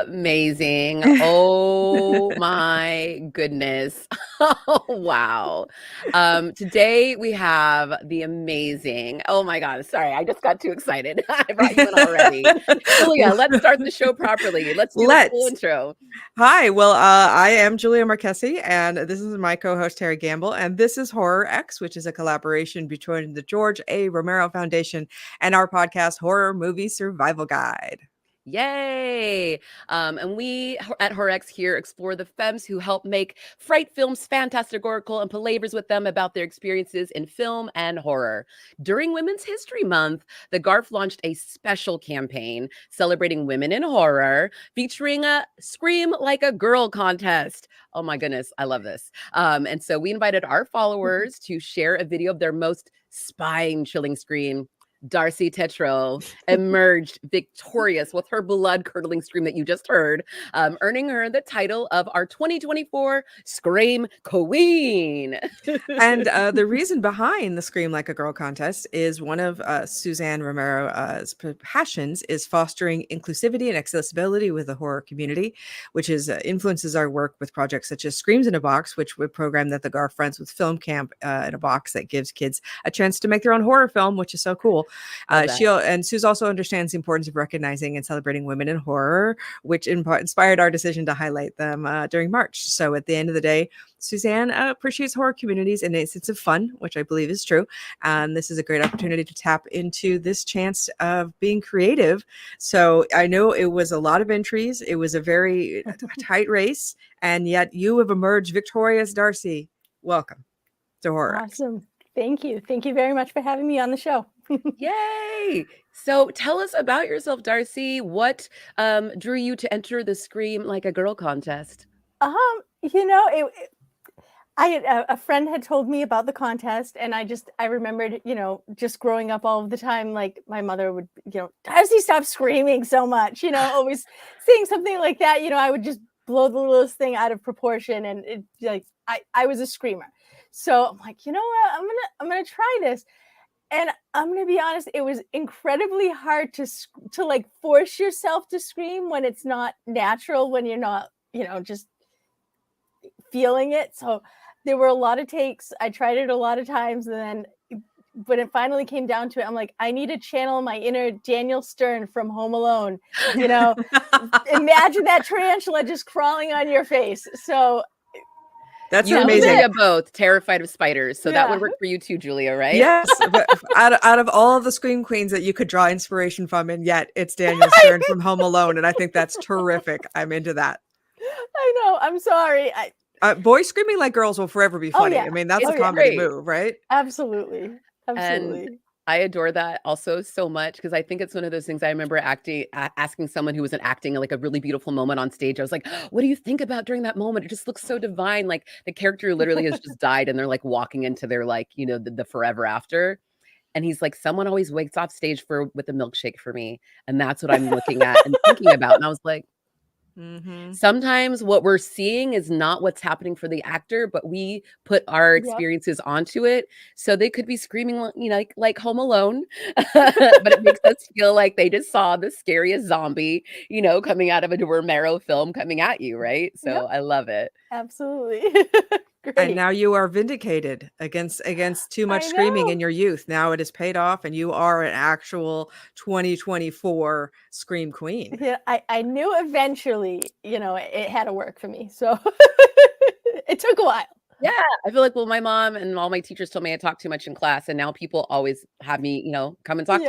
Amazing. Oh my goodness. Oh, wow. Today we have the amazing, oh my God, sorry, I just got too excited. I brought you in already. Julia, let's start the show properly. Let's do a full Let's. intro. Hi. Well, I am Julia Marchese, and this is my co-host Teri Gamble, and this is Horror X, which is a collaboration between the George A. Romero Foundation and our podcast, Horror Movie Survival Guide. Yay! And we at Horex here explore the femmes who help make fright films fantasticorical and palavers with them about their experiences in film and horror. During Women's History Month, the GARF launched a special campaign celebrating women in horror, featuring a Scream Like a Girl contest. Oh my goodness, I love this. And so we invited our followers to share a video of their most spine-chilling scream. Darcy Tetreault emerged victorious with her blood-curdling scream that you just heard, earning her the title of our 2024 Scream Queen. And the reason behind the Scream Like a Girl contest is one of Suzanne Romero's passions is fostering inclusivity and accessibility with the horror community, which is influences our work with projects such as Screams in a Box, which would program that the GARF runs with Film Camp in a Box that gives kids a chance to make their own horror film, which is so cool. Suze also understands the importance of recognizing and celebrating women in horror, which inspired our decision to highlight them during March. So at the end of the day, Suzanne appreciates horror communities and a sense of fun, which I believe is true. And this is a great opportunity to tap into this chance of being creative. So I know it was a lot of entries. It was a very tight race, and yet you have emerged victorious, Darcy. Welcome to Horror. Awesome. Thank you. Thank you very much for having me on the show. Yay! So tell us about yourself, Darcy. What drew you to enter the Scream Like a Girl contest? A friend had told me about the contest, and I remembered, just growing up all of the time, like my mother would, Darcy, stop screaming so much, always saying something like that. I would just blow the littlest thing out of proportion, and I was a screamer. So I'm like, you know what, I'm gonna try this. And I'm going to be honest, it was incredibly hard to like force yourself to scream when it's not natural, when you're not, just feeling it. So there were a lot of takes. I tried it a lot of times, and then when it finally came down to it, I'm like, I need to channel my inner Daniel Stern from Home Alone. Imagine that tarantula just crawling on your face. So that's you amazing. Julia both terrified of spiders, so that would work for you too, Julia, right? Yes, but out of all of the Scream Queens that you could draw inspiration from, and yet it's Daniel Stern from Home Alone, and I think that's terrific. I'm into that. I know. I'm sorry. Boys screaming like girls will forever be funny. I mean, that's a comedy move, right? Absolutely. And I adore that also so much, because I think it's one of those things. I remember asking someone who wasn't acting like a really beautiful moment on stage. I was like, what do you think about during that moment? It just looks so divine. Like the character literally has just died, and they're like walking into their the forever after. And he's like, someone always wakes off stage with a milkshake for me. And that's what I'm looking at and thinking about. And I was like, sometimes what we're seeing is not what's happening for the actor, but we put our experiences onto it. So they could be screaming, like Home Alone, but it makes us feel like they just saw the scariest zombie, coming out of a Romero film coming at you, right? So I love it. Absolutely. Great. And now you are vindicated against too much screaming in your youth. Now it is paid off, and you are an actual 2024 Scream Queen. Yeah, I knew eventually, it had to work for me. So it took a while. Yeah, I feel like, my mom and all my teachers told me I talk too much in class, and now people always have me, come and talk.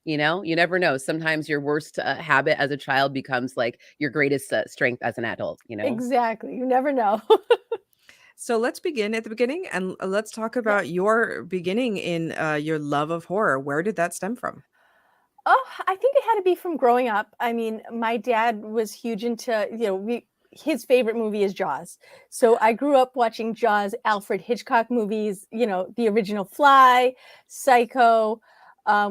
You never know. Sometimes your worst habit as a child becomes like your greatest strength as an adult, Exactly. You never know. So let's begin at the beginning, and let's talk about your beginning in your love of horror. Where did that stem from? Oh, I think it had to be from growing up. I mean, my dad was huge into, his favorite movie is Jaws. So I grew up watching Jaws, Alfred Hitchcock movies, the original Fly, Psycho.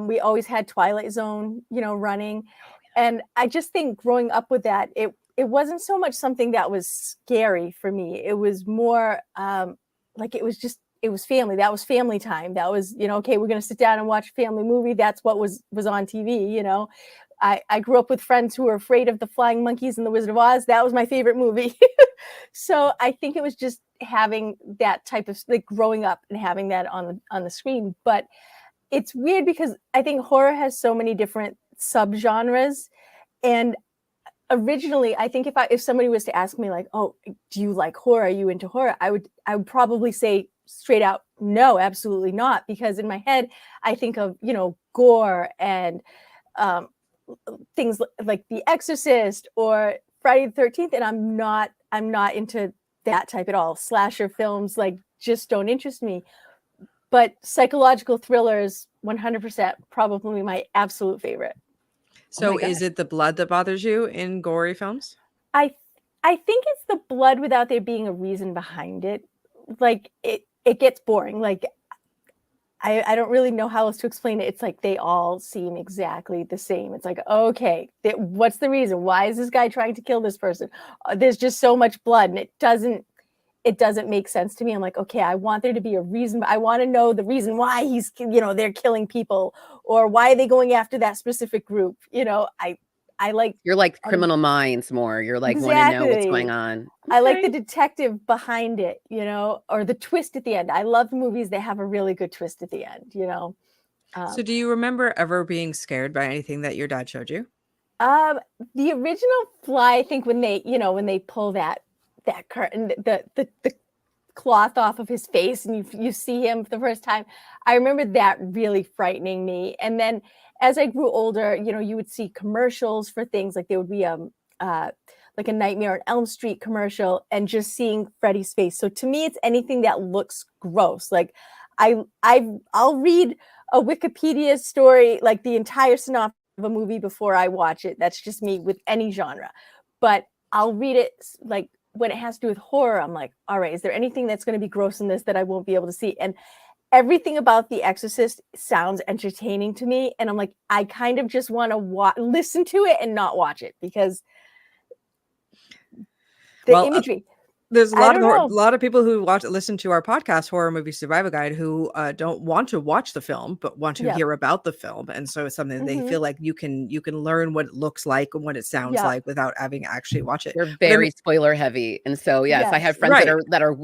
We always had Twilight Zone, running. And I just think growing up with that, it wasn't so much something that was scary for me. It was more like it was family. That was family time. That was, okay, we're going to sit down and watch a family movie. That's what was on TV, I grew up with friends who were afraid of the flying monkeys and the Wizard of Oz. That was my favorite movie. So I think it was just having that type of, like, growing up and having that on the screen. But it's weird because I think horror has so many different subgenres. And originally, I think if somebody was to ask me, like, oh, do you like horror? Are you into horror? I would probably say straight out, no, absolutely not. Because in my head, I think of, gore and things like The Exorcist or Friday the 13th. And I'm not into that type at all. Slasher films, like, just don't interest me. But psychological thrillers, 100%, probably my absolute favorite. So is it the blood that bothers you in gory films? I think it's the blood without there being a reason behind it. Like, it gets boring. Like, I don't really know how else to explain it. It's like they all seem exactly the same. It's like, okay, what's the reason? Why is this guy trying to kill this person? There's just so much blood, and it doesn't make sense to me. I'm like, okay, I want there to be a reason. I want to know the reason why he's, they're killing people, or why are they going after that specific group? I like. You're like Criminal Minds more. You're like want to know what's going on. I like the detective behind it, or the twist at the end. I love movies that have a really good twist at the end, So do you remember ever being scared by anything that your dad showed you? The original Fly, I think when they pull that curtain, the cloth off of his face, and you see him for the first time, I remember that really frightening me. And then as I grew older, you would see commercials for things, like there would be like a Nightmare on Elm Street commercial, and just seeing Freddy's face. So to me, it's anything that looks gross. Like I'll read a Wikipedia story, like the entire synopsis of a movie, before I watch it. That's just me with any genre. But I'll read it, like, when it has to do with horror, I'm like, all right, is there anything that's going to be gross in this that I won't be able to see? And everything about The Exorcist sounds entertaining to me. And I'm like, I kind of just want to listen to it and not watch it, because the imagery. There's a lot of people who listen to our podcast, Horror Movie Survival Guide, who don't want to watch the film, but want to hear about the film. And so it's something that they feel like you can learn what it looks like and what it sounds like without having actually watch it. They're very spoiler heavy, and so yes, I have friends that are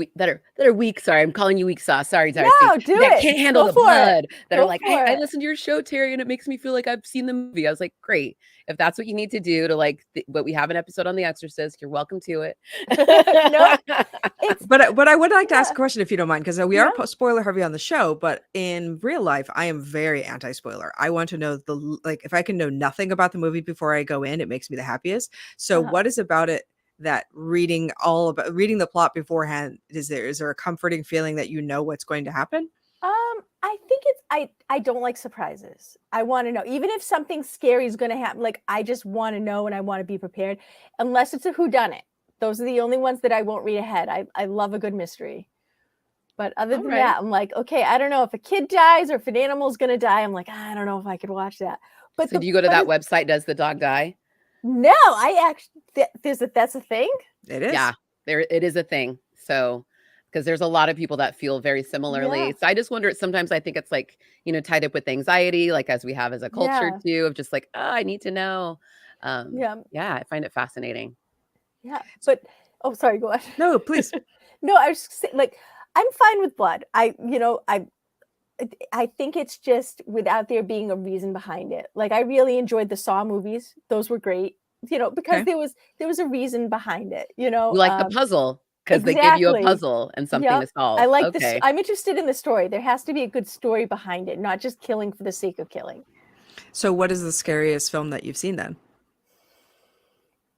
weak. Sorry, I'm calling you weak sauce. Sorry, Darcy. No, that can't handle the blood. That are like, I listened to your show, Teri, and it makes me feel like I've seen the movie. I was like, great. If that's what you need to do to but we have an episode on The Exorcist. You're welcome to it. No, but I would like to ask a question, if you don't mind, because we are spoiler heavy on the show, but in real life, I am very anti-spoiler. I want to know if I can know nothing about the movie before I go in, it makes me the happiest. So what is about it that reading the plot beforehand, is there a comforting feeling that what's going to happen? I think I don't like surprises. I want to know, even if something scary is going to happen, like, I just want to know and I want to be prepared, unless it's a whodunit. Those are the only ones that I won't read ahead. I love a good mystery. But other than that, I'm like, okay, I don't know if a kid dies or if an animal's going to die. I'm like, I don't know if I could watch that. But so do you go to that website, Does the Dog Die? No, I actually, that's a thing? It is. Yeah, it is a thing. So, because there's a lot of people that feel very similarly. So I just wonder, sometimes I think it's like, tied up with anxiety, like as we have as a culture too, of just like, oh, I need to know. I find it fascinating. Yeah. But, sorry, go on. No, please. No, I was just saying, like, I'm fine with blood. I think it's just without there being a reason behind it. Like, I really enjoyed the Saw movies. Those were great, because there was a reason behind it, You like the puzzle. Because they give you a puzzle and something to solve. I like this. I'm interested in the story. There has to be a good story behind it, not just killing for the sake of killing. So what is the scariest film that you've seen then?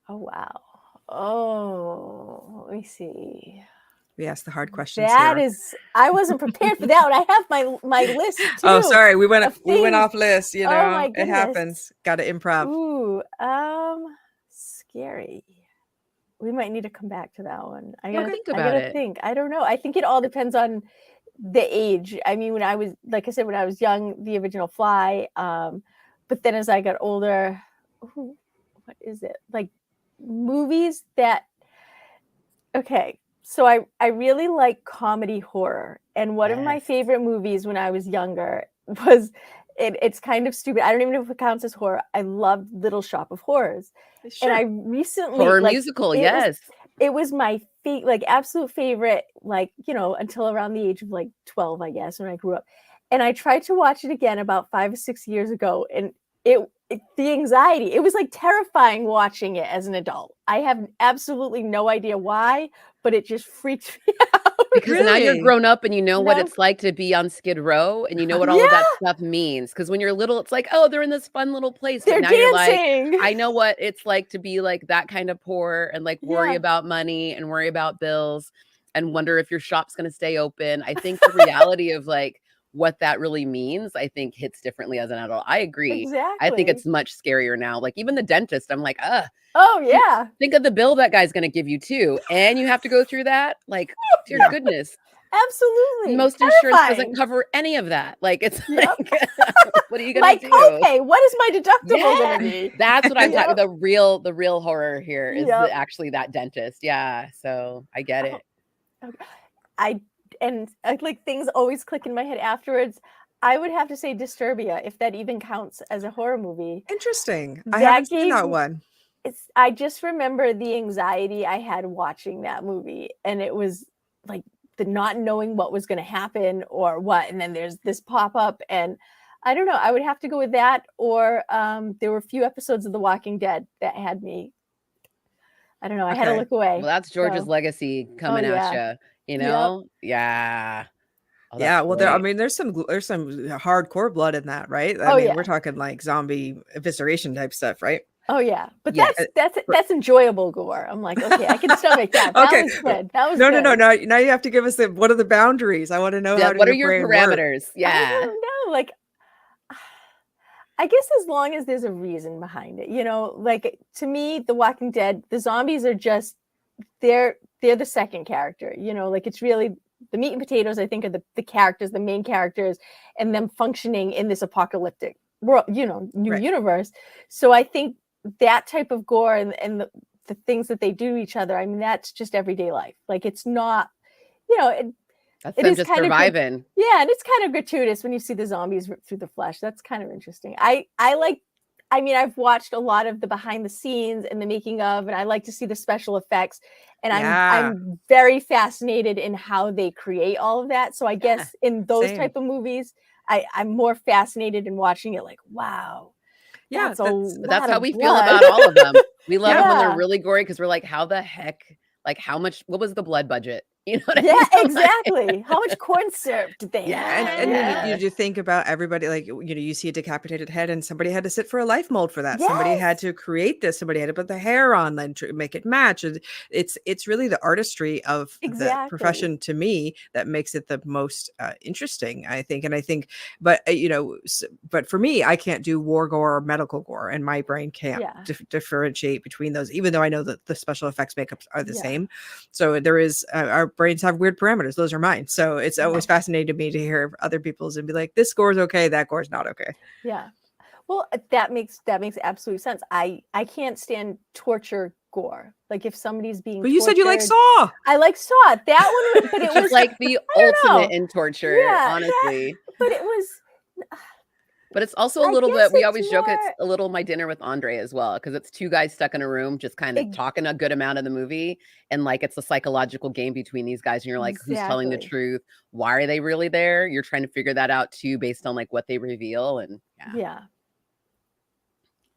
Oh, wow. Oh, let me see. We asked the hard questions. I wasn't prepared for that one. I have my list too. Oh, sorry. We went off list, Oh, my it happens. Got to improv. Ooh, scary. We might need to come back to that one. I gotta think about it. I don't know. I think it all depends on the age. I mean, when I was young, the original Fly. But then as I got older, what is it? Like movies that, okay. So I really like comedy horror. And one of my favorite movies when I was younger was it's kind of stupid. I don't even know if it counts as horror. I loved Little Shop of Horrors. Sure. And I recently Horror musical, yes. It was my like absolute favorite, like, you know, until around the age of like 12, I guess, when I grew up. And I tried to watch it again about 5 or 6 years ago, and the anxiety, it was like terrifying watching it as an adult. I have absolutely no idea why, but it just freaked me out. Because now you're Really? grown up and you know what Now- it's like to be on Skid Row, and you know what all of that stuff means. Because when you're little, it's like, oh, they're in this fun little place. They're But now you're like, dancing. I know what it's like to be like that kind of poor and like worry Yeah. about money and worry about bills and wonder if your shop's going to stay open. I think the reality of like what that really means, I think hits differently as an adult. I agree. Exactly. I think it's much scarier now. Like even the dentist, I'm like, Oh yeah. think of the bill that guy's going to give you too. And you have to go through that. Like, dear goodness. Absolutely. Most insurance Terrifying. doesn't cover any of that. Like it's Yep. like, what are you gonna My do? copay. What is my deductible Yeah. gonna be? That's what I'm Yep. talking. The real horror here is Yep. actually that dentist. Yeah, so I get it. Like things always click in my head afterwards. I would have to say Disturbia, if that even counts as a horror movie. Interesting. I That haven't seen gave that me- one. I just remember the anxiety I had watching that movie, and it was like the not knowing what was going to happen or what, and then there's this pop-up, and I don't know, I would have to go with that, or there were a few episodes of The Walking Dead that had me, I don't know, I had to Okay. look away. Well, that's George's So, legacy coming at yeah. you. You know, yeah. Oh, Yeah, that's well, I great. mean, there's some hardcore blood in that, right? I Oh, mean, yeah. we're talking like zombie evisceration type stuff, right? oh yeah, but Yes. that's enjoyable gore. I'm like, okay, I can stomach that. That Okay. was good. That was No, good. no. Now you have to give us what are the boundaries? I want to know Yeah, how what are your your brain work. parameters? I Yeah. don't know. Like, I guess as long as there's a reason behind it, you know, like to me, The Walking Dead, the zombies are just, they're the second character, you know, like it's really the meat and potatoes, I think, are the characters, the main characters, and them functioning in this apocalyptic world, you know, new Right. universe. So I think that type of gore and the things that they do to each other, I mean, that's just everyday life. Like it's not, you know, That's it them is just kind of surviving. yeah, and it's kind of gratuitous when you see the zombies rip through the flesh. That's kind of interesting. I mean, I've watched a lot of the behind the scenes and the making of, and I like to see the special effects. And Yeah. I'm very fascinated in how they create all of that. So I guess in those same. type of movies, I'm more fascinated in watching it. Like, wow, Yeah, that's That's how we feel blood. about all of them. We love it when they're Yeah. really gory because we're like, how the heck? Like, how much? What was the blood budget? You know what I Yeah, mean? Like, exactly. How much corn syrup did they Yeah, have? And Yeah. you think about everybody, like, you know, you see a decapitated head and somebody had to sit for a life mold for that. Somebody had Yes. to create this. Somebody had to put the hair on and make it match. And it's really the artistry of the Exactly. profession to me that makes it the most interesting, I think. And I think, but you know, but for me, I can't do war gore or medical gore, and my brain can't Yeah. differentiate between those, even though I know that the special effects makeups are the Yeah. same. So there is our brains have weird parameters. Those are mine. So it's always fascinating to me to hear other people's and be like, this score is okay, that score is not okay. Yeah. Well, that makes absolute sense. I can't stand torture gore. Like if somebody's being But you said you like tortured- Saw. I like Saw. That one, but it Which was is like the I don't ultimate know. in torture, Yeah, honestly. but it was But it's also a I little guess bit, we it's always joke it's more- a little My Dinner with Andre as well, because it's two guys stuck in a room just kind of Ex- talking a good amount of the movie. And like it's a psychological game between these guys. And you're like, who's telling the Exactly. truth? Why are they really there? You're trying to figure that out too, based on like what they reveal. And yeah.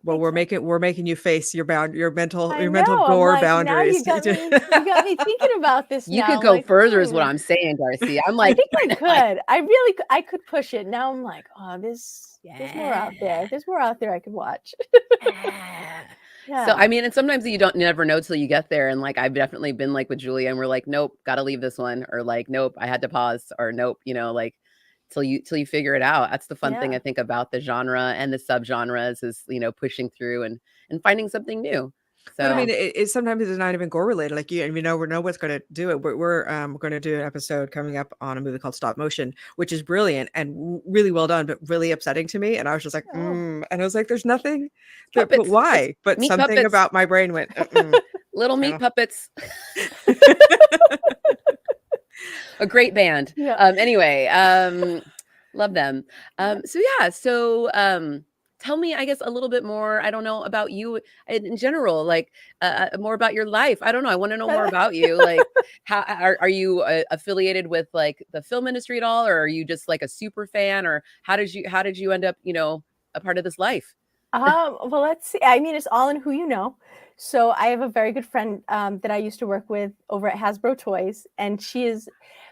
Well, we're making you face your mental I mental know, I'm gore like, boundaries. Now you got me thinking about this. you now. could I'm go like, further, is what I'm saying, Darcy. I'm I like, think I could. I really I could push it. Now I'm like, oh, there's more out there. There's more out there I could watch. Yeah. So I mean, and sometimes you don't never know till you get there. And like I've definitely been like with Julia, and we're like, nope, gotta leave this one, or like, nope, I had to pause, or nope, you know, like till you figure it out. That's the fun thing Yeah. I think about the genre and the subgenres is, you know, pushing through and finding something new. So But I mean, it sometimes it's not even gore related. Like we know what's going to do it. But we're going to do an episode coming up on a movie called Stop Motion, which is brilliant and really well done, but really upsetting to me. And I was just like, and I was like, there's nothing. But Puppets. why? It's But meat something puppets. about my brain went. Little Meat Oh. Puppets. A great band. Yeah. Anyway, Love them. Tell me, I guess, a little bit more. I don't know about you in general, like more about your life. I don't know. I want to know more about you. Like, how are you affiliated with like the film industry at all, or are you just like a super fan, or how did you end up, a part of this life? Well, let's see. I mean, it's all in who you know. So I have a very good friend that I used to work with over at Hasbro Toys, and she is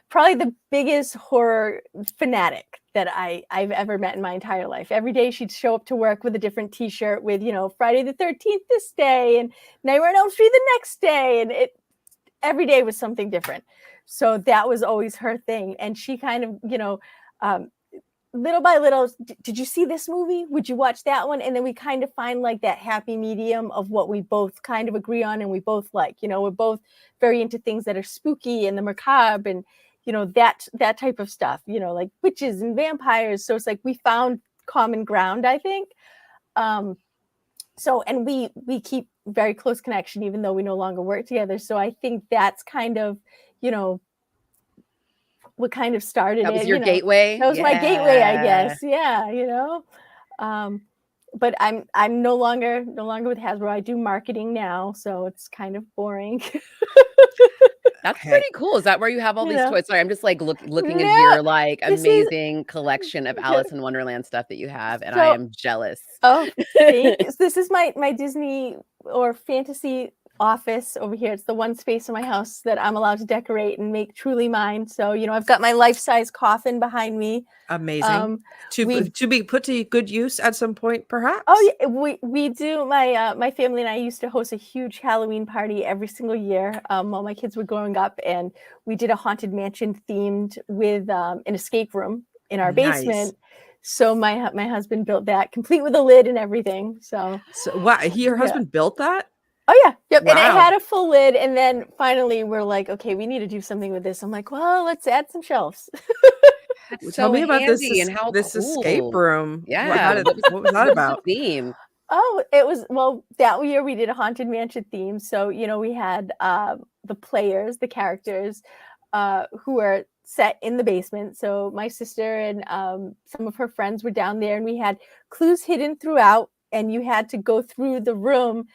probably the biggest horror fanatic that I've ever met in my entire life. Every day she'd show up to work with a different T-shirt with, Friday the 13th this day and Nightmare on Elm Street the next day, and every day was something different. So that was always her thing, and she kind of, little by little, did you see this movie? Would you watch that one? And then we kind of find like that happy medium of what we both kind of agree on and we both like. We're both very into things that are spooky and the macabre and that type of stuff, like witches and vampires. So it's like we found common ground, I think. So and we keep very close connection even though we no longer work together. So I think that's kind of, what kind of started That was it. your gateway. That was my gateway, I guess. Yeah, but I'm no longer with Hasbro. I do marketing now, so it's kind of boring. That's pretty cool. Is that where you have all these toys? Sorry, I'm just like looking at your like amazing collection of Alice in Wonderland stuff that you have, and I am jealous. Oh, thanks. This is my Disney or fantasy office over here. It's the one space in my house that I'm allowed to decorate and make truly mine. So I've got my life-size coffin behind me. Amazing. To be put to good use at some point, perhaps. Oh yeah, we do. My family and I used to host a huge Halloween party every single year while my kids were growing up, and we did a haunted mansion themed with an escape room in our basement. So my husband built that complete with a lid and everything. So wow, your husband built that? Oh yeah, yep. Wow. And it had a full lid, and then finally we're like, okay, we need to do something with this. I'm like, well, let's add some shelves. Tell me about this and how this cool. escape room. Yeah, what was that about? Theme. Oh, it was, well, that year we did a haunted mansion theme. So we had the players, the characters, who were set in the basement. So my sister and some of her friends were down there, and we had clues hidden throughout, and you had to go through the room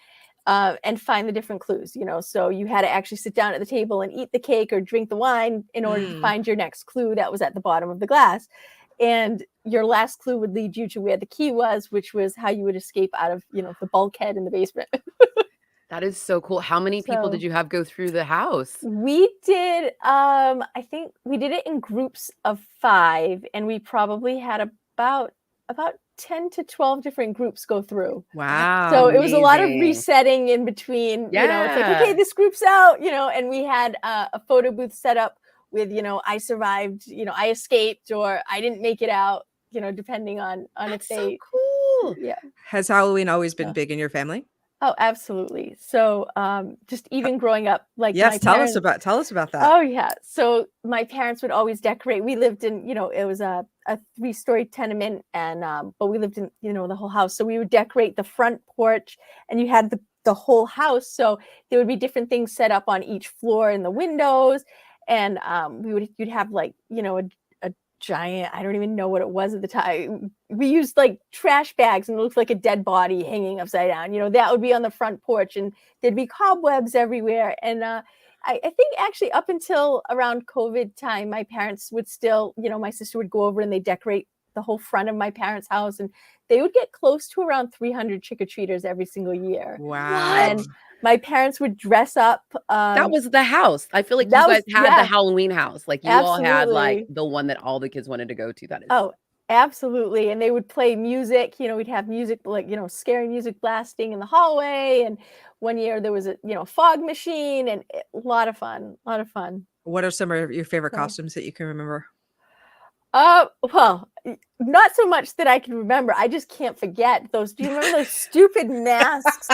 and find the different clues, so you had to actually sit down at the table and eat the cake or drink the wine in order to find your next clue that was at the bottom of the glass. And your last clue would lead you to where the key was, which was how you would escape out of, the bulkhead in the basement. That is so cool. How many people did you have go through the house? We did, I think we did it in groups of 5, and we probably had about 10 to 12 different groups go through. Wow. So it was a lot of resetting in between. It's like, okay, this group's out, and we had a photo booth set up with, I survived, I escaped, or I didn't make it out, depending on if they. So cool. Yeah. Has Halloween always been big in your family? Oh, absolutely. So just even growing up, like, yes, tell us about that. Oh yeah. So my parents would always decorate. We lived in, it was a 3-story tenement, and but we lived in, the whole house. So we would decorate the front porch, and you had the whole house. So there would be different things set up on each floor in the windows, and you'd have like, a giant, I don't even know what it was at the time. We used like trash bags, and it looked like a dead body hanging upside down. That would be on the front porch, and there'd be cobwebs everywhere. And I think actually up until around COVID time, my parents would still, my sister would go over and they decorate the whole front of my parents' house, and they would get close to around 300 trick-or-treaters every single year. Wow. And my parents would dress up. That was the house. I feel like you guys had the Halloween house. Like you all had like the one that all the kids wanted to go to. That is. Oh, absolutely. And they would play music. We'd have music, like, scary music blasting in the hallway. And one year there was a, fog machine, and a lot of fun. What are some of your favorite costumes that you can remember? Well, not so much that I can remember. I just can't forget those. Do you remember those stupid masks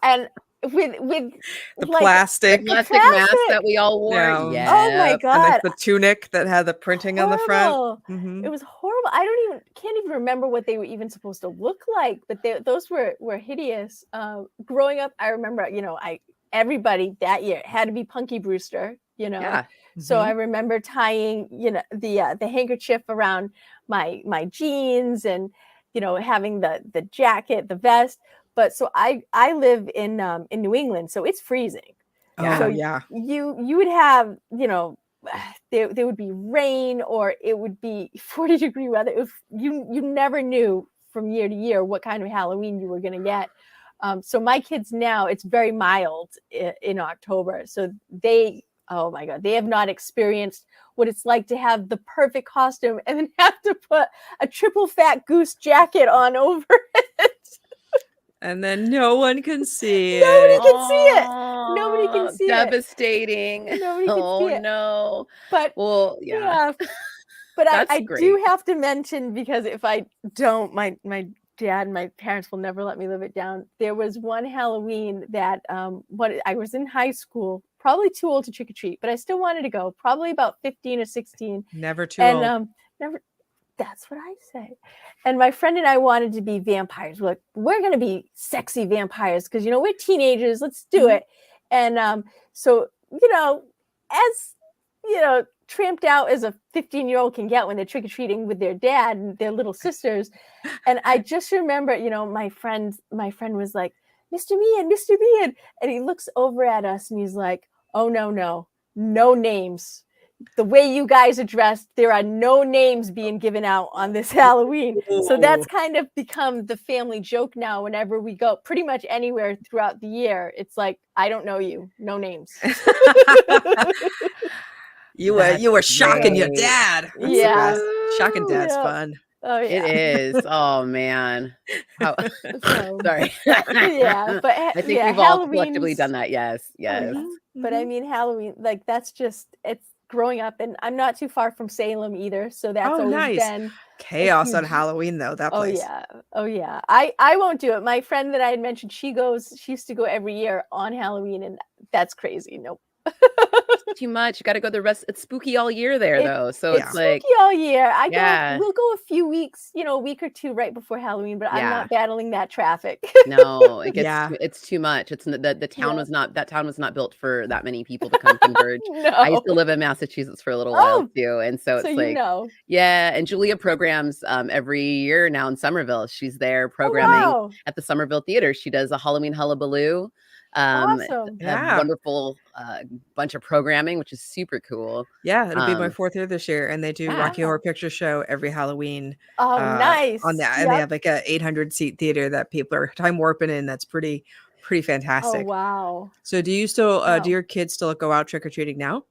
and with the like, plastic mask that we all wore? Yeah. Oh my God. And the tunic that had the printing on the front. Mm-hmm. It was horrible. I can't even remember what they were even supposed to look like, but those were hideous. Growing up, I remember, everybody that year had to be Punky Brewster, Yeah. So I remember tying, the handkerchief around my jeans, and having the jacket, the vest. But so I live in New England, so it's freezing. Oh So yeah. you would have, there would be rain, or it would be 40-degree weather. You never knew from year to year what kind of Halloween you were going to get. So my kids now, it's very mild in October. So oh my God, they have not experienced what it's like to have the perfect costume and then have to put a triple fat goose jacket on over it. And then no one can see Nobody it. can see it. Nobody can see it. Devastating. Nobody can see it. No. But well, yeah. But That's I great. do have to mention, because if I don't, my dad and my parents will never let me live it down. There was one Halloween that I was in high school, probably too old to trick or treat, but I still wanted to go. Probably about 15 or 16. Never too old. Never. That's what I say. And my friend and I wanted to be vampires. We're like, we're going to be sexy vampires because, we're teenagers. Let's do it. And so, as, tramped out as a 15-year-old can get when they're trick-or-treating with their dad and their little sisters. And I just remember, my friend was like, Mr. Meehan, Mr. Meehan. And he looks over at us and he's like, oh, no names. The way you guys are dressed, there are no names being given out on this Halloween. So that's kind of become the family joke now. Whenever we go pretty much anywhere throughout the year, it's like, I don't know you, no names. You were shocking your dad. That's the best. Shocking dad's fun. Oh yeah, it is. Oh man. Sorry. Yeah, but I think we've all collectively done that. Yes. But I mean, Halloween, like it's growing up, and I'm not too far from Salem either, so that's always been chaos on Halloween though. That place. Oh yeah. I won't do it. My friend that I had mentioned, she used to go every year on Halloween, and that's crazy. Nope. Too much. You got to go the rest. It's spooky all year there, though. So it's like spooky all year. We'll go a few weeks, a week or two right before Halloween, but I'm not battling that traffic. No, it gets it's too much. It's the town was not built for that many people to come converge. No. I used to live in Massachusetts for a little while too, and so it's like and Julia programs every year now in Somerville. She's there programming at the Somerville Theater. She does a Halloween Hullabaloo. Awesome. Wonderful bunch of programming, which is super cool. Yeah, it'll be my 4th year this year, and they do Rocky Horror Picture Show every Halloween. Oh, nice. On that, and they have like a 800-seat theater that people are time warping in. That's pretty fantastic. Oh wow. So do you still do your kids still go out trick-or-treating now?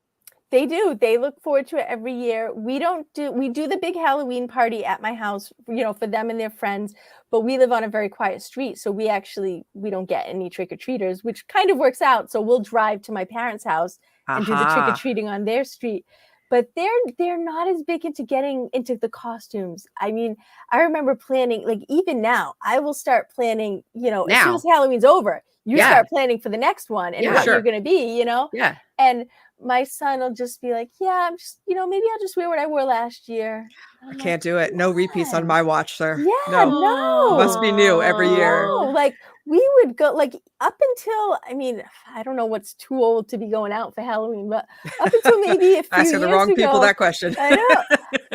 They do. They look forward to it every year. We do the big Halloween party at my house, for them and their friends, but we live on a very quiet street. So we don't get any trick-or-treaters, which kind of works out. So we'll drive to my parents' house and do the trick-or-treating on their street. But they're not as big into getting into the costumes. I mean, I remember planning, like even now, I will start planning, as soon as Halloween's over, you start planning for the next one and what you're going to be, Yeah. And my son will just be like, yeah, I'm just, maybe I'll just wear what I wore last year. I can't do it. No repeats on my watch, sir. Yeah, no. Must be new every year. No, like we would go up until, I don't know what's too old to be going out for Halloween, but up until maybe a few asking years the wrong ago, people that question. I know.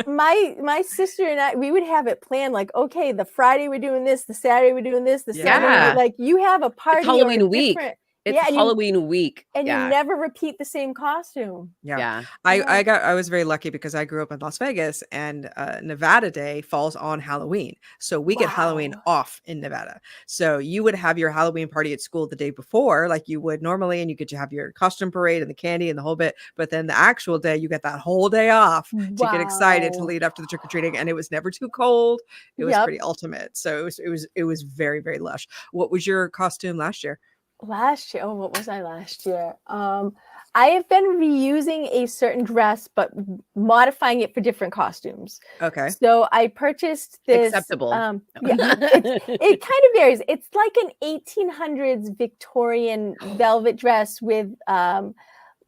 My sister and I, we would have it planned like, okay, the Friday we're doing this, the Saturday we're doing this, the Saturday, like you have a party. It's Halloween week. It's Halloween week. And you never repeat the same costume. Yeah. I was very lucky because I grew up in Las Vegas, and Nevada Day falls on Halloween. So we get Halloween off in Nevada. So you would have your Halloween party at school the day before, like you would normally, and you get to have your costume parade and the candy and the whole bit. But then the actual day, you get that whole day off to get excited to lead up to the trick-or-treating. And it was never too cold. It was pretty ultimate. So it was very, very lush. What was your costume last year? Last year, what was I last year? I have been reusing a certain dress, but modifying it for different costumes. Okay. So I purchased this. Acceptable. It kind of varies. It's like an 1800s Victorian velvet dress with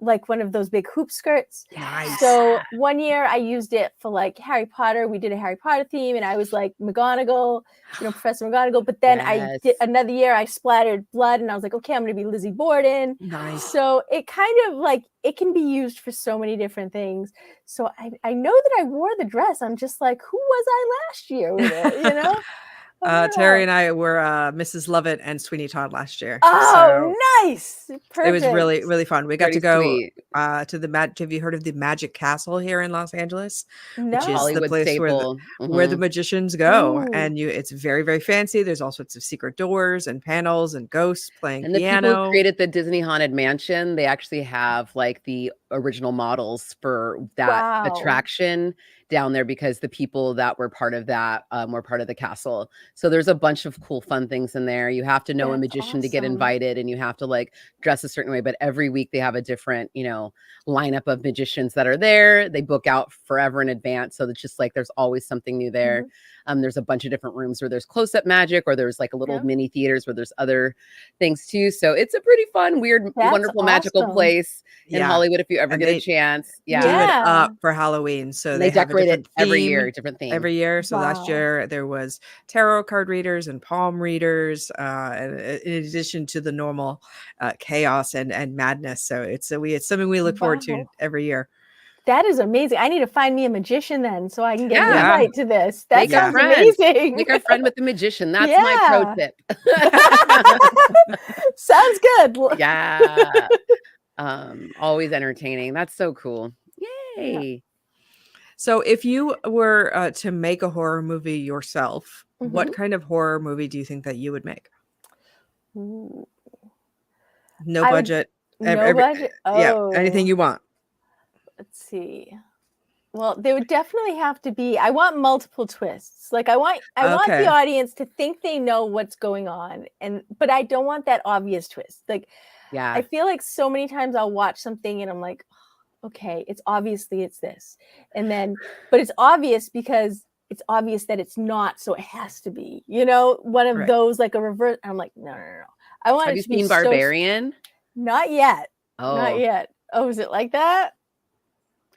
like one of those big hoop skirts. Nice. So one year I used it for like Harry Potter. We did a Harry Potter theme, and I was like McGonagall, Professor McGonagall. But then I did another year, I splattered blood, and I was like, okay, I'm going to be Lizzie Borden. Nice. So it kind of like, it can be used for so many different things. So I know that I wore the dress. I'm just like, who was I last year with it? You know? Teri and I were Mrs. Lovett and Sweeney Todd last year. Oh, nice. Perfect. It was really, really fun. We got to go sweet. To the have you heard of the Magic Castle here in Los Angeles? No. Which is Hollywood the place staple. where the magicians go. Ooh. And it's very, very fancy. There's all sorts of secret doors and panels and ghosts playing And the piano. people who created the Disney Haunted Mansion, they actually have like the original models for that attraction down there, because the people that were part of that were part of the castle. So there's a bunch of cool, fun things in there. You have to know a magician to get invited, and you have to like dress a certain way. But every week they have a different, lineup of magicians that are there. They book out forever in advance. So it's just like, there's always something new there. There's a bunch of different rooms where there's close-up magic, or there's like a little mini theaters where there's other things too. So it's a pretty fun, weird, wonderful, magical place in Hollywood if you ever get a chance. Do it up for Halloween. So they decorate it every year, different theme. Every year. So last year there was tarot card readers and palm readers, and in addition to the normal chaos and madness. So it's something we look forward to every year. That is amazing. I need to find me a magician then, so I can get an invite to this. That sounds amazing. Make a friend with the magician. That's my pro tip. Sounds good. Yeah. Always entertaining. That's so cool. Yay. Yeah. So if you were to make a horror movie yourself, what kind of horror movie do you think that you would make? Ooh. No budget. No budget. Yeah, anything you want. Let's see. Well, there would definitely have to be, I want multiple twists. Like I want the audience to think they know what's going on, but I don't want that obvious twist. Like, I feel like so many times I'll watch something and I'm like, okay, it's this. And then, but it's obvious because it's obvious that it's not, so it has to be, one of those, like a reverse. I'm like, no. I want Have you seen Barbarian? Not yet. Oh. Not yet. Oh, is it like that?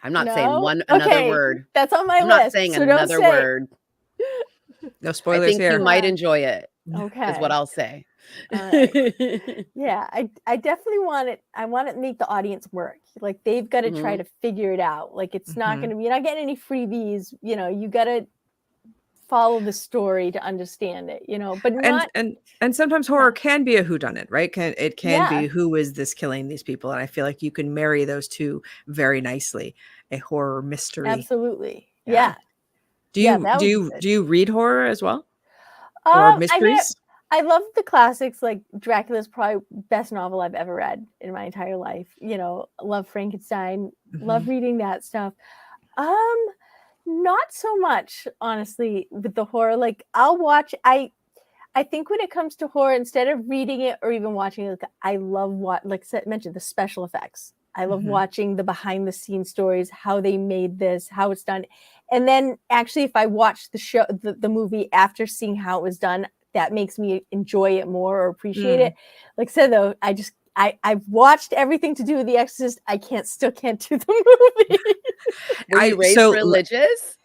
I'm not saying another word. That's on my list. I'm not saying another word. No spoilers I think here. You might enjoy it. Okay. Is what I'll say. Yeah, I definitely want it. I want to make the audience work. Like they've got to try to figure it out. Like it's not going to be, you're not getting any freebies. You got to follow the story to understand it, but not. And sometimes horror can be a whodunit, right? It can be, who is this killing these people? And I feel like you can marry those two very nicely. A horror mystery. Absolutely. Yeah. Do you read horror as well? Or mysteries? I love the classics. Like Dracula's probably best novel I've ever read in my entire life. Love Frankenstein. Love reading that stuff. Not so much, honestly, with the horror. Like I'll watch. I think when it comes to horror, instead of reading it or even watching it, I love like I mentioned, the special effects. I love watching the behind the scenes stories, how they made this, how it's done. And then actually, if I watch the show, the movie after seeing how it was done, that makes me enjoy it more or appreciate it. Like I said, though, I've watched everything to do with The Exorcist. I still can't do the movie. Were you raised religious?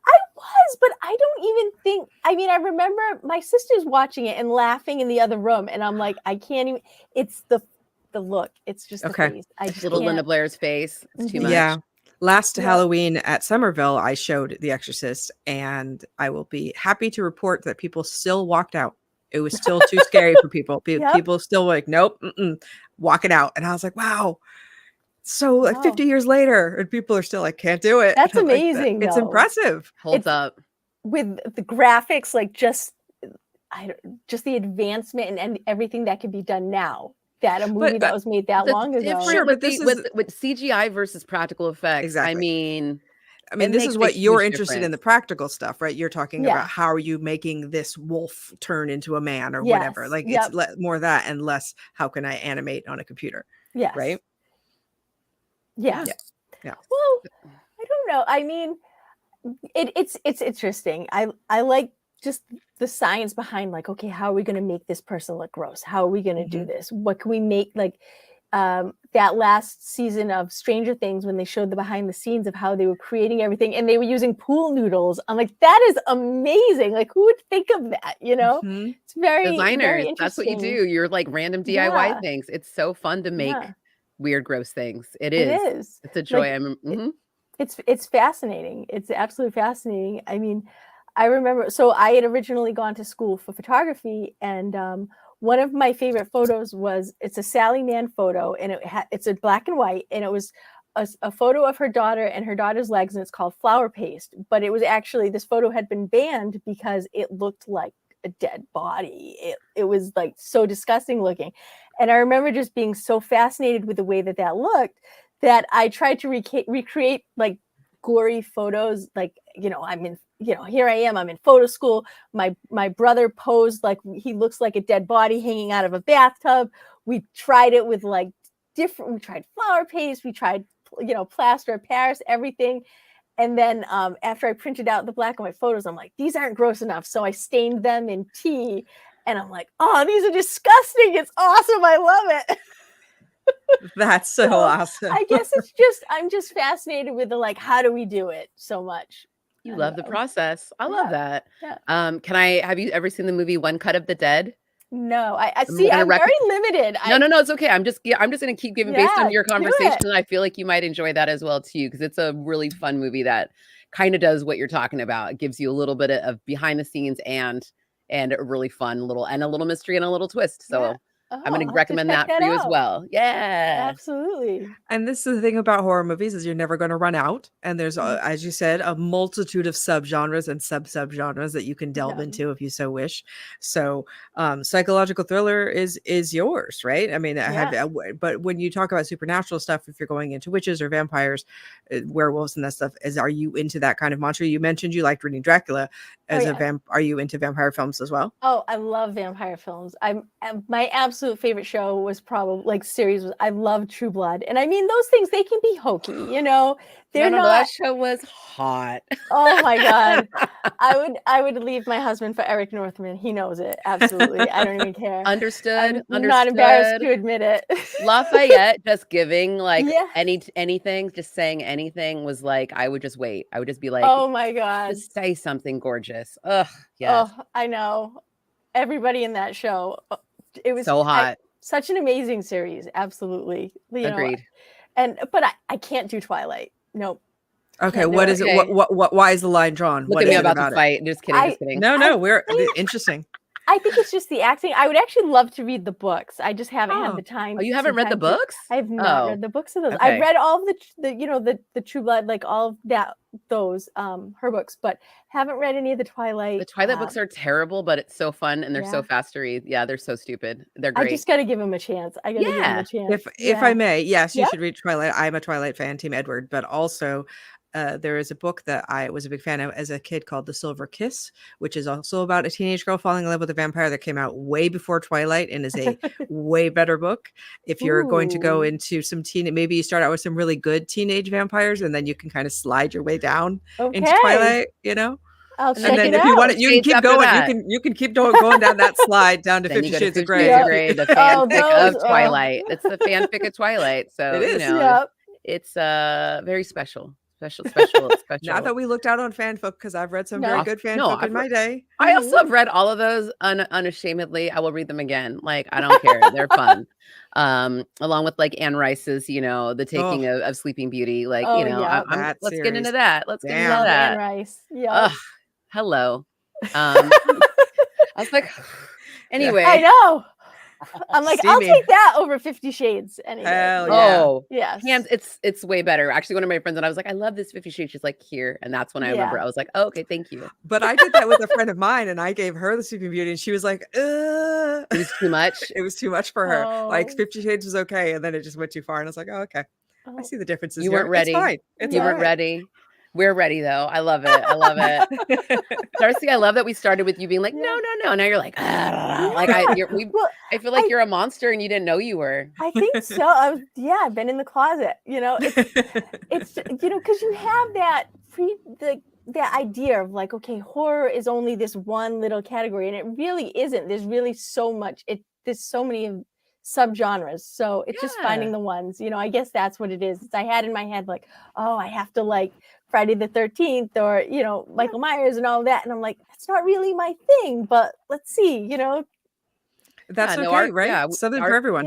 I was, but I don't even think, I remember my sisters watching it and laughing in the other room. And I'm like, I can't even, it's the look. It's just the face. I just little Linda Blair's face. It's too much. Yeah. Last Halloween at Somerville, I showed The Exorcist, and I will be happy to report that people still walked out. It was still too scary for people. People still were like, nope, walk it out. And I was like, wow. So like 50 years later, and people are still like, can't do it. That's amazing. It's impressive. Holds up. With the graphics, like just the advancement and everything that can be done now. That a movie that was made that long ago. Sure, but with CGI versus practical effects. Exactly. This is what you're interested in, the practical stuff, right? You're talking about how are you making this wolf turn into a man or whatever. Like it's more of that and less how can I animate on a computer? Yes. Right? Yeah. Well, I don't know. It's interesting. I like just the science behind like, okay, how are we going to make this person look gross? How are we going to do this? What can we make? Like, that last season of Stranger Things when they showed the behind the scenes of how they were creating everything and they were using pool noodles. I'm like, that is amazing. Like, who would think of that? You know, it's very, Designers, very that's what interesting. you do. You're like random DIY things. It's so fun to make weird, gross things. It is. It's a joy. Like, it's fascinating. It's absolutely fascinating. I mean, I remember, so I had originally gone to school for photography, and one of my favorite photos was, it's a Sally Mann photo, and it's a black and white, and it was a photo of her daughter and her daughter's legs, and it's called Flower Paste. But it was actually, this photo had been banned because it looked like a dead body. It was like so disgusting looking. And I remember just being so fascinated with the way that looked, that I tried to recreate like gory photos. Like, you know, here I am, I'm in photo school. My brother posed like he looks like a dead body hanging out of a bathtub. We tried it with like we tried flower paste, we tried, you know, plaster of Paris, everything. And then after I printed out the black and white photos, I'm like, these aren't gross enough. So I stained them in tea, and I'm like, oh, these are disgusting. It's awesome. I love it. That's so awesome. I guess I'm just fascinated with the, like, how do we do it so much? You love the process. I love that. Yeah. Have you ever seen the movie One Cut of the Dead? No, I see. I'm very limited. No, it's okay. I'm just going to keep giving based on your conversation. I feel like you might enjoy that as well too, because it's a really fun movie that kind of does what you're talking about. It gives you a little bit of behind the scenes and a really fun little mystery and a little twist. So I'm going to recommend that for you as well. Yeah, absolutely. And this is the thing about horror movies, is you're never going to run out. And there's, as you said, a multitude of subgenres and sub-subgenres that you can delve into if you so wish. So psychological thriller is yours, right? I mean, but when you talk about supernatural stuff, if you're going into witches or vampires, werewolves and that stuff, are you into that kind of monster? You mentioned you liked reading Dracula as are you into vampire films as well? Oh, I love vampire films. My absolute favorite show was probably, like, I love True Blood. And I mean, those things, they can be hokey, you know. They're not. That show was hot. Oh my God. I would leave my husband for Eric Northman. He knows it. Absolutely. I don't even care. Understood. I'm not embarrassed to admit it. Lafayette just giving like anything, just saying anything was like, I would just wait. I would just be like, oh my God, just say something gorgeous. Ugh. Yes. Oh, I know. Everybody in that show. It was so hot. Such an amazing series. Absolutely. Agreed. But I can't do Twilight. Nope. Okay, what is it? What? Why is the line drawn? Look at me about to fight. Just kidding. No, we're interesting. I think it's just the acting. I would actually love to read the books. I just haven't had the time. Oh, you haven't read the books? I have not read the books of those. Okay. I've read all of the True Blood, like all of those her books, but haven't read any of the Twilight. The Twilight books are terrible, but it's so fun and they're so fast to read. Yeah, they're so stupid. They're great. I just got to give them a chance. I got to give them a chance. If I may, yes, you should read Twilight. I'm a Twilight fan, Team Edward, but also there is a book that I was a big fan of as a kid called The Silver Kiss, which is also about a teenage girl falling in love with a vampire, that came out way before Twilight and is a way better book. If you're going to go into some maybe you start out with some really good teenage vampires and then you can kind of slide your way down into Twilight, you know? I'll check and then it if out. you want it, you can keep going. You can keep going down that slide down to 50 Shades of Grey. The fanfic of Twilight. It's the fanfic of Twilight. So it is. It's very special. Special. Not that we looked out on fanfic, because I've read some very good fanfic in my day. I also have read all of those unashamedly. I will read them again. Like, I don't care. They're fun. Along with like Anne Rice's, The Taking of Sleeping Beauty. Like, let's get into that. Let's get into that. Anne Rice. Yeah. Hello. I was like, anyway. I know. I'm like, I'll take that over 50 Shades. Hell yeah. Oh, yes. It's way better. Actually, one of my friends and I was like, I love this 50 Shades. She's like, here. And that's when I remember I was like, oh, okay, thank you. But I did that with a friend of mine and I gave her the Sleeping Beauty and she was like, It was too much. It was too much for her. Like 50 Shades was okay. And then it just went too far. And I was like, oh, okay. I see the differences. You weren't ready. It's fine. You weren't ready. We're ready though. I love it. Darcy, I love that we started with you being like, no. Now you're like, I feel like you're a monster and you didn't know you were. I think so. I've been in the closet, it's because you have that that idea of like, okay, horror is only this one little category, and it really isn't. There's really so much. There's so many subgenres. So it's just Yeah. finding the ones, you know, I guess that's what it is. I had in my head like, oh, I have to like Friday the 13th or, you know, Michael Myers and all that. And I'm like, that's not really my thing, but let's see, you know. That's Yeah, no, okay, right? Something for everyone.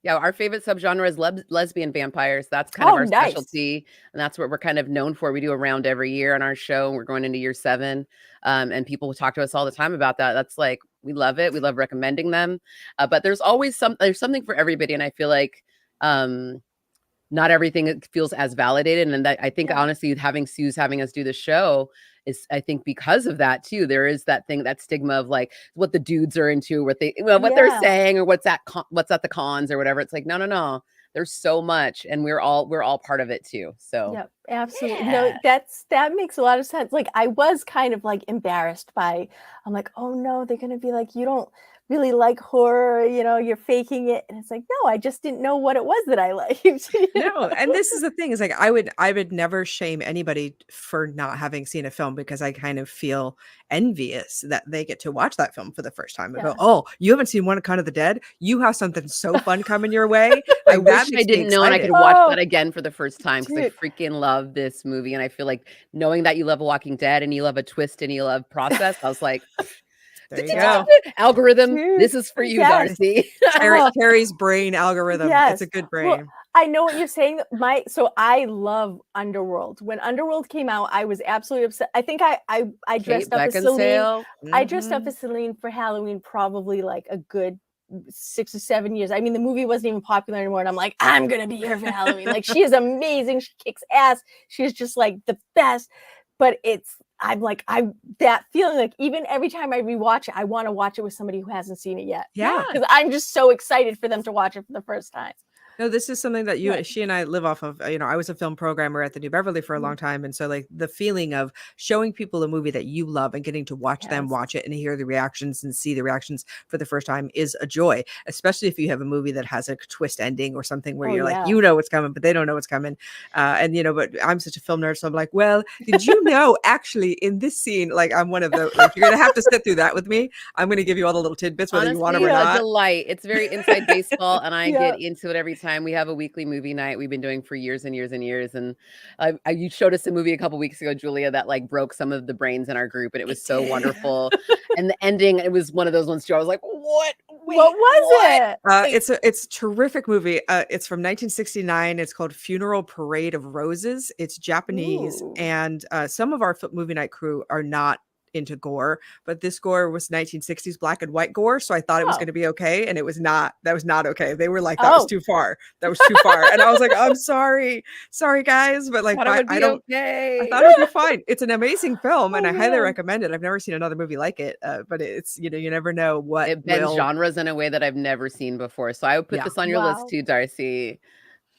Yeah. our favorite subgenre is lesbian vampires. That's kind of our nice. specialty, and that's what we're kind of known for. We do a round every year on our show, and we're going into year 7. And people talk to us all the time about that. That's like, we love it. We love recommending them. But there's always there's something for everybody, and I feel like not everything feels as validated. And that, I think honestly, having us do the show is, I think, because of that too. There is that thing, that stigma of like what the dudes are into, what they're saying, or what's at the cons or whatever. It's like, no. There's so much, and we're all part of it too. So yep, absolutely. No, that makes a lot of sense. Like I was kind of like embarrassed by, I'm like, oh no, they're gonna be like, you don't really like horror, you know, you're faking it. And it's like, no, I just didn't know what it was that I liked. No, and this is the thing, is like I would never shame anybody for not having seen a film, because I kind of feel envious that they get to watch that film for the first time and go, oh, you haven't seen One Cut of the Dead? You have something so fun coming your way. I wish I didn't know, and I could watch that again for the first time, because I freaking love this movie. And I feel like knowing that you love Walking Dead and you love a twist and you love process, I was like, there you go. Algorithm, this is for you, Darcy. Teri's brain algorithm. It's a good brain. Well, I know what you're saying. So I love Underworld. When Underworld came out, I was absolutely upset. I think I dressed up as Celine. I dressed up as Celine for Halloween probably like a good 6 or 7 years. I mean, the movie wasn't even popular anymore, and I'm like, I'm gonna be here for Halloween. Like, she is amazing. She kicks ass. She's just like the best. But I'm like, that feeling, like even every time I rewatch it, I want to watch it with somebody who hasn't seen it yet. Yeah, because I'm just so excited for them to watch it for the first time. No, this is something that she and I live off of. You know, I was a film programmer at the New Beverly for a long time. And so like the feeling of showing people a movie that you love and getting to watch them watch it and hear the reactions and see the reactions for the first time is a joy, especially if you have a movie that has a twist ending or something where you're like, you know what's coming, but they don't know what's coming. And, you know, but I'm such a film nerd. So I'm like, well, did you know actually in this scene, like I'm one of the, like, you're going to have to sit through that with me. I'm going to give you all the little tidbits, whether you want them or not. A delight. It's very inside baseball, and I get into it every time. We have a weekly movie night we've been doing for years and years and years, and you showed us a movie a couple weeks ago, Julia, that like broke some of the brains in our group, and it was so wonderful. And the ending, it was one of those ones, Joe, I was like, what was it? It's a terrific movie. It's from 1969. It's called Funeral Parade of Roses. It's Japanese. Ooh. And some of our movie night crew are not into gore, but this gore was 1960s black and white gore, so I thought it was going to be okay, and it was not. That was not okay. They were like, that was too far. That was too far. And I was like, I'm sorry guys, but like I don't. Okay. I thought it would be fine. It's an amazing film, and I highly recommend it. I've never seen another movie like it, but it's, you know, you never know what it bends genres in a way that I've never seen before. So I would put this on your list too, Darcy.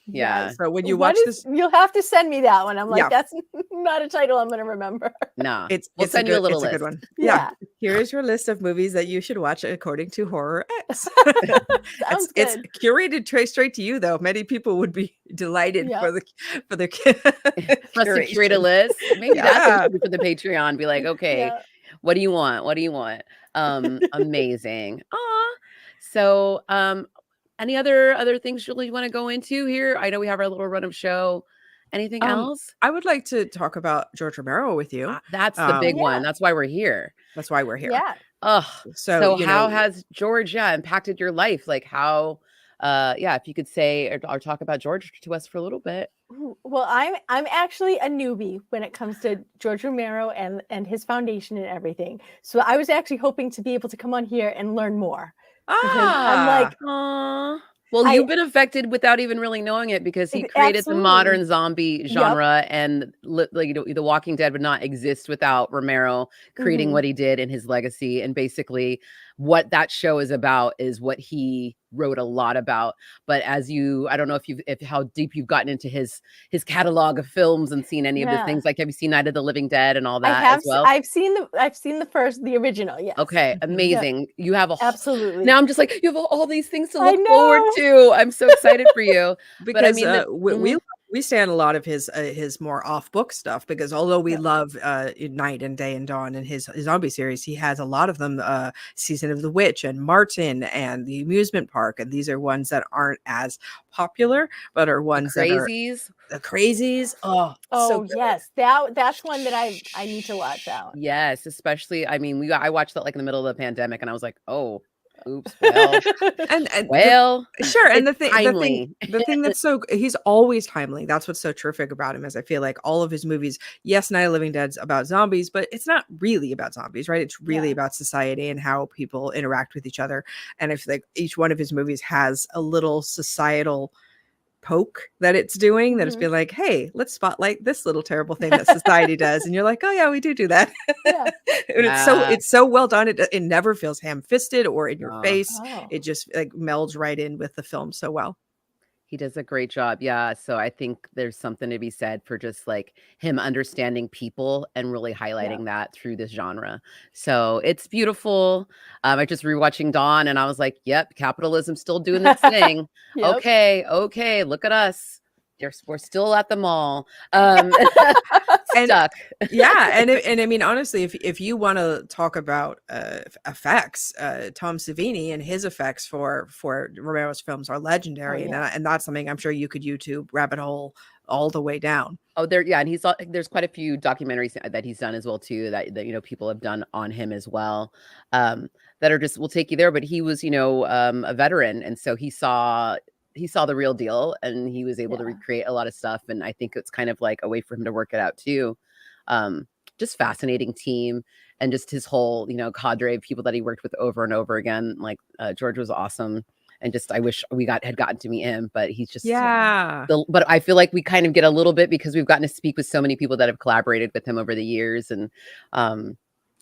Yeah. So when you watch this, you'll have to send me that one. I'm like, that's not a title I'm going to remember. No, we'll send you a little list. It's a good one. Yeah. Here is your list of movies that you should watch according to Horror X. It's curated straight to you, though. Many people would be delighted for the Plus to curate a list. Maybe that's for the Patreon. Be like, okay, what do you want? What do you want? Amazing. So, any other things, Julie, you want to go into here? I know we have our little run of show. Anything else? I would like to talk about George Romero with you. That's the big one. That's why we're here. That's why we're here. Yeah. Oh, so how has George impacted your life? Like how if you could say or talk about George to us for a little bit. Well, I'm actually a newbie when it comes to George Romero and his foundation and everything. So I was actually hoping to be able to come on here and learn more. I'm like, well, you've been affected without even really knowing it, because he created the modern zombie genre, and like The Walking Dead would not exist without Romero creating what he did in his legacy. And basically what that show is about is what he wrote a lot about. But I don't know if how deep you've gotten into his catalog of films and seen any of the things. Like, have you seen Night of the Living Dead and all that as well? I've seen the original. Yes. Okay. Amazing. You have absolutely. Now I'm just like, you have all these things to look forward to. I'm so excited for you. Because but I mean, we we stand a lot of his more off book stuff, because although we love Night and Day and Dawn and his zombie series, he has a lot of them, Season of the Witch and Martin and The Amusement Park, and these are ones that aren't as popular but are ones that are Crazies. the Crazies. Oh, so good. Yes, that's one that I need to watch out. Yes, especially, I mean, I watched that like in the middle of the pandemic, and I was like, oh, oops, well, and sure. And the thing that's so, he's always timely. That's what's so terrific about him, is I feel like all of his movies, yes, Night of the Living Dead's about zombies, but it's not really about zombies, right? It's really about society and how people interact with each other. And I feel like each one of his movies has a little societal poke that it's doing, that it's been like, hey, let's spotlight this little terrible thing that society does, and you're like, oh yeah, we do that. And it's so well done. It never feels ham-fisted or in your face. It just like melds right in with the film so well. He does a great job. Yeah. So I think there's something to be said for just like him understanding people and really highlighting that through this genre. So it's beautiful. I just rewatching Dawn, and I was like, yep, capitalism's still doing its thing. Okay. Look at us. We're still at the mall. Stuck. And I mean, honestly, if you want to talk about effects, Tom Savini and his effects for Romero's films are legendary, and that's something I'm sure you could YouTube rabbit hole all the way down. And there's quite a few documentaries that he's done as well too, that people have done on him as well, that are just, will take you there. But he was a veteran, and so he saw the real deal, and he was able to recreate a lot of stuff. And I think it's kind of like a way for him to work it out too. Just fascinating team, and just his whole, cadre of people that he worked with over and over again. Like George was awesome. And just, I wish we had gotten to meet him, but he's just, but I feel like we kind of get a little bit, because we've gotten to speak with so many people that have collaborated with him over the years. And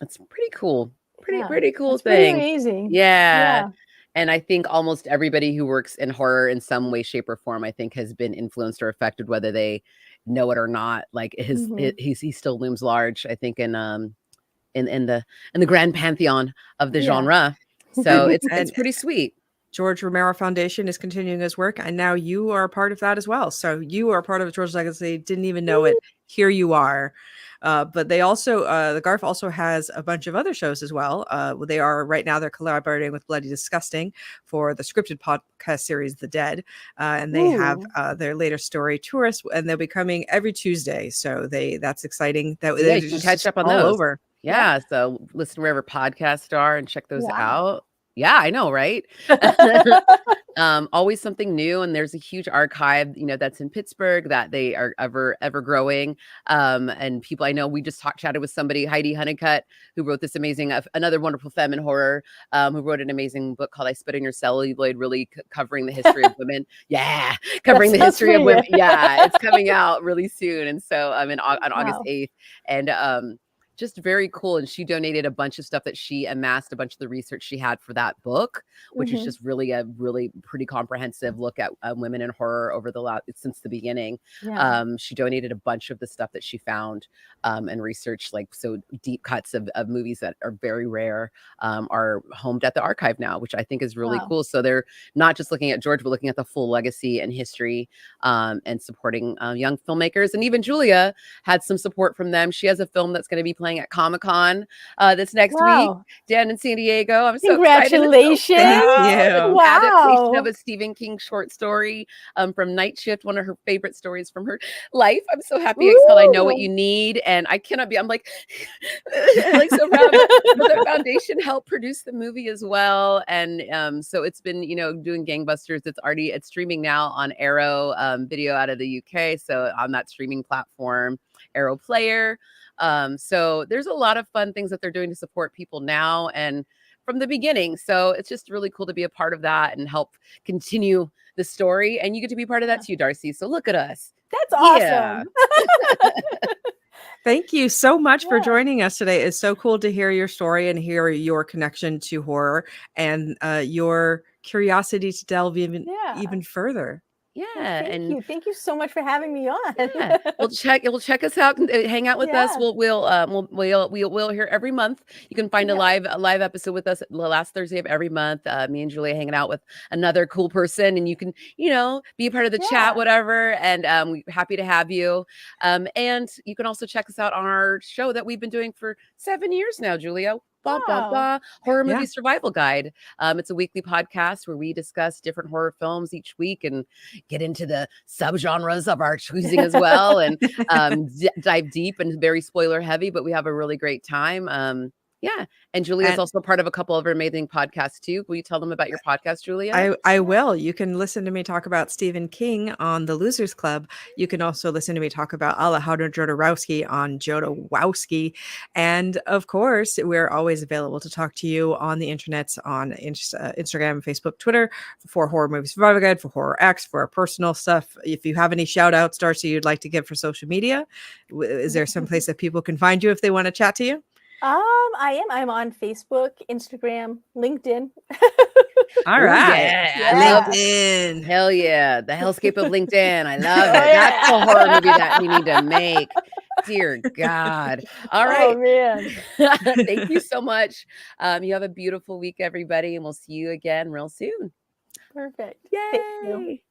it's pretty cool. Pretty cool thing. Pretty amazing. Yeah. And I think almost everybody who works in horror in some way, shape, or form, I think, has been influenced or affected, whether they know it or not. Like he still looms large, I think, in the grand pantheon of the genre. So it's pretty sweet. George Romero Foundation is continuing his work, and now you are a part of that as well. So you are part of George's legacy. Didn't even know it. Here you are. But they also, the GARF also has a bunch of other shows as well. They're collaborating with Bloody Disgusting for the scripted podcast series The Dead, and they have their latest story, Tourist, and they'll be coming every Tuesday. So that's exciting. That you can catch up on those. Over. Yeah, so listen wherever podcasts are and check those out. Yeah, I know, right? Always something new, and there's a huge archive, that's in Pittsburgh, that they are ever growing. And people, I know, we just chatted with somebody, Heidi Honeycutt, who wrote this amazing, another wonderful femme in horror, who wrote an amazing book called I Spit in Your Celluloid, really covering the history of women. Yeah, covering the history of women. Yeah, it's coming out really soon, and so on August 8th, and just very cool. And she donated a bunch of stuff that she amassed, a bunch of the research she had for that book, which is just really pretty comprehensive look at women in horror since the beginning. She donated a bunch of the stuff that she found and researched, like, so deep cuts of movies that are very rare are homed at the archive now, which I think is really cool. So they're not just looking at George, but looking at the full legacy and history, and supporting young filmmakers. And even Julia had some support from them. She has a film that's going to be playing at Comic-Con this next week down in San Diego. I'm so congratulations. Excited. Adaptation of a Stephen King short story from Night Shift, one of her favorite stories from her life. I'm so happy. It's called I Know What You Need, and I cannot be, I'm like like so proud. The foundation helped produce the movie as well, and so it's been doing gangbusters. It's streaming now on Arrow Video out of the UK, so on that streaming platform, Arrow Player. So there's a lot of fun things that they're doing to support people now and from the beginning. So it's just really cool to be a part of that and help continue the story. And you get to be part of that too, Darcy. So look at us. That's awesome. Thank you so much for joining us today. It's so cool to hear your story and hear your connection to horror and your curiosity to delve even further. Yeah, Well, thank and you. Thank you so much for having me on. yeah, we'll check us out and hang out with us. Yeah. We'll here every month. You can find Yeah. a live episode with us the last Thursday of every month. Me and Julia hanging out with another cool person, and you can be a part of the chat, Yeah. whatever. And we're happy to have you. And you can also check us out on our show that we've been doing for 7 years now, Julia. Bah, bah, Wow. bah, Horror Yeah. Movie Survival Guide. It's a weekly podcast where we discuss different horror films each week and get into the subgenres of our choosing as well, and dive deep and very spoiler heavy, but we have a really great time. Yeah. And Julia is And also part of a couple of amazing podcasts too. Will you tell them about your podcast, Julia? I will. You can listen to me talk about Stephen King on the Losers Club. You can also listen to me talk about Alejandro Jodorowsky on Jodorowsky. And of course, we're always available to talk to you on the internet, on Instagram, Facebook, Twitter, for Horror Movie Survival Guide, for Horror X, for our personal stuff. If you have any shout outs, Darcy, you'd like to give for social media, is there some place that people can find you if they want to chat to you? I'm on Facebook, Instagram, LinkedIn. All Ooh, right. yeah, I love LinkedIn. Hell yeah. The hellscape of LinkedIn. I love it. Oh, That's the yeah. horror movie that we need to make. Dear God. All right. Oh man. Thank you so much. You have a beautiful week, everybody, and we'll see you again real soon. Perfect. Thank you. Yay.